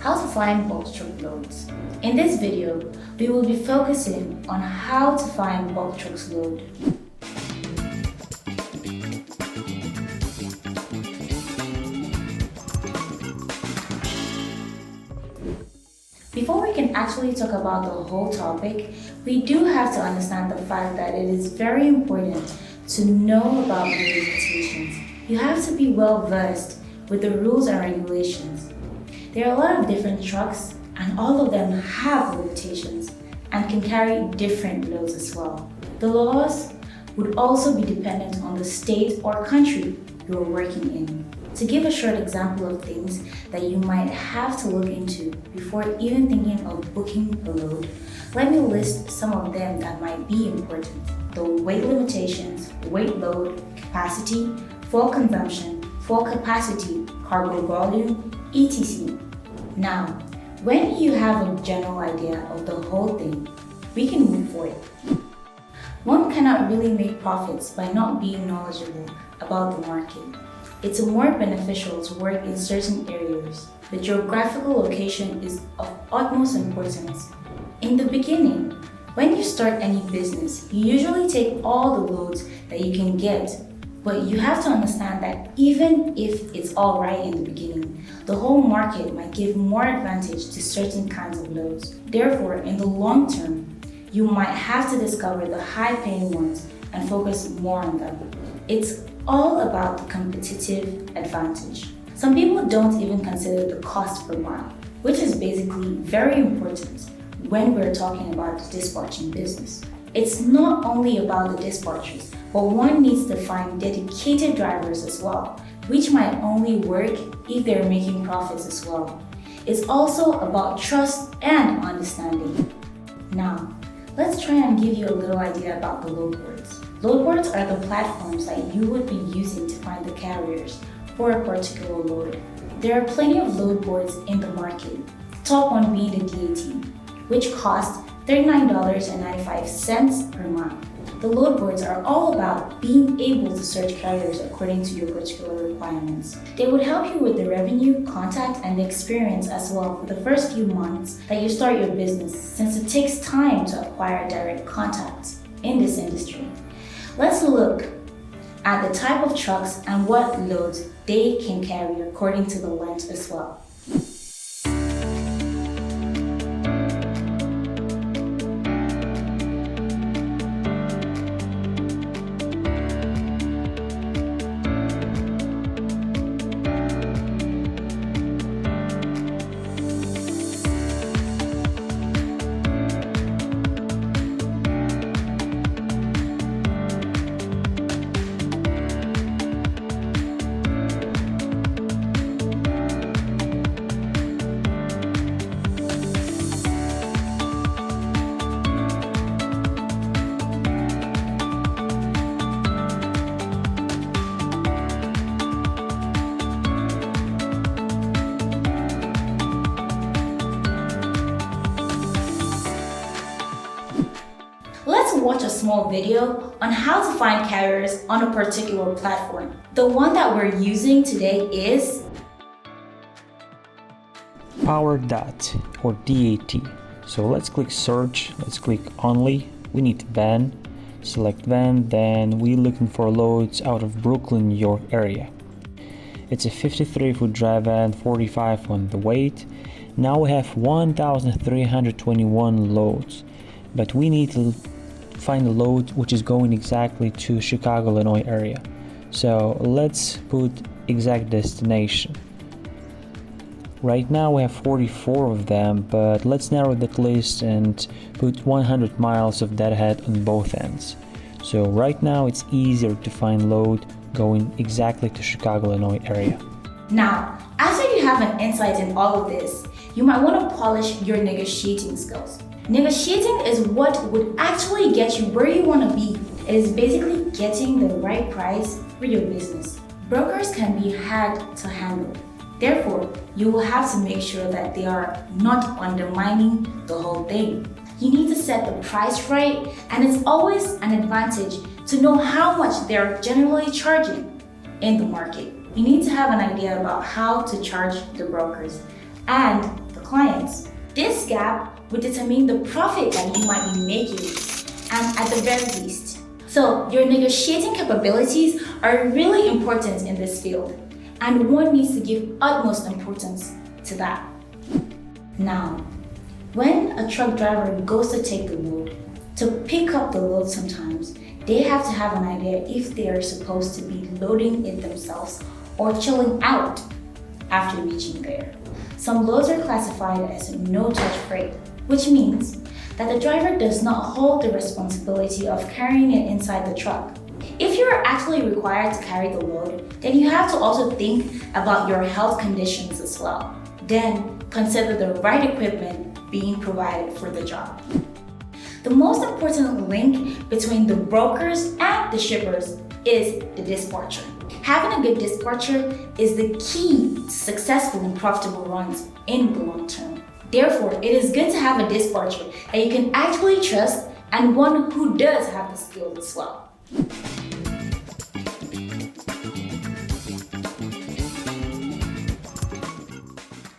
how to find bulk truck loads. In this video, we will be focusing on how to find bulk truck's load. Before we can actually talk about the whole topic, we do have to understand the fact that it is very important to know about the limitations. You have to be well versed with the rules and regulations. There are a lot of different trucks and all of them have limitations and can carry different loads as well. The laws would also be dependent on the state or country you are working in. To give a short example of things that you might have to look into before even thinking of booking a load, let me list some of them that might be important. The weight limitations, weight load, capacity, fuel consumption, fuel capacity, cargo volume, etc. Now, when you have a general idea of the whole thing, we can move forward. One cannot really make profits by not being knowledgeable about the market. It's more beneficial to work in certain areas. The geographical location is of utmost importance. In the beginning, when you start any business, you usually take all the loads that you can get, but you have to understand that even if it's all right in the beginning, the whole market might give more advantage to certain kinds of loads. Therefore, in the long term, you might have to discover the high-paying ones and focus more on them. It's all about the competitive advantage. Some people don't even consider the cost per mile, which is basically very important when we're talking about the dispatching business. It's not only about the dispatchers, but one needs to find dedicated drivers as well, which might only work if they're making profits as well. It's also about trust and understanding. Now, let's try and give you a little idea about the load boards. Load boards are the platforms that you would be using to find the carriers for a particular load. There are plenty of load boards in the market, the top one being the DAT, which costs $39.95 per mile. The load boards are all about being able to search carriers according to your particular requirements. They would help you with the revenue, contact, and the experience as well for the first few months that you start your business, since it takes time to acquire direct contacts in this industry. Let's look at the type of trucks and what loads they can carry according to the length as well. Let's watch a small video on how to find carriers on a particular platform. The one that we're using today is Power DAT or DAT. So let's click search, let's click only. We need van, select van, then we're looking for loads out of Brooklyn, New York area. It's a 53-foot dry van, 45 on the weight. Now we have 1,321 loads, but we need to find a load which is going exactly to Chicago, Illinois area. So let's put exact destination. Right now we have 44 of them, but let's narrow that list and put 100 miles of deadhead on both ends. So right now it's easier to find load going exactly to Chicago, Illinois area. Now, after you have an insight in all of this, you might want to polish your negotiating skills. Negotiating is what would actually get you where you want to be. It is basically getting the right price for your business. Brokers can be hard to handle. Therefore, you will have to make sure that they are not undermining the whole thing. You need to set the price right, and it's always an advantage to know how much they're generally charging in the market. You need to have an idea about how to charge the brokers and the gap would determine the profit that you might be making, and at the very least. So your negotiating capabilities are really important in this field, and one needs to give utmost importance to that. Now, when a truck driver goes to take the load, to pick up the load sometimes, they have to have an idea if they are supposed to be loading it themselves or chilling out after reaching there. Some loads are classified as no-touch freight, which means that the driver does not hold the responsibility of carrying it inside the truck. If you are actually required to carry the load, then you have to also think about your health conditions as well. Then consider the right equipment being provided for the job. The most important link between the brokers and the shippers is the dispatcher. Having a good dispatcher is the key to successful and profitable runs in the long term. Therefore, it is good to have a dispatcher that you can actually trust and one who does have the skills as well.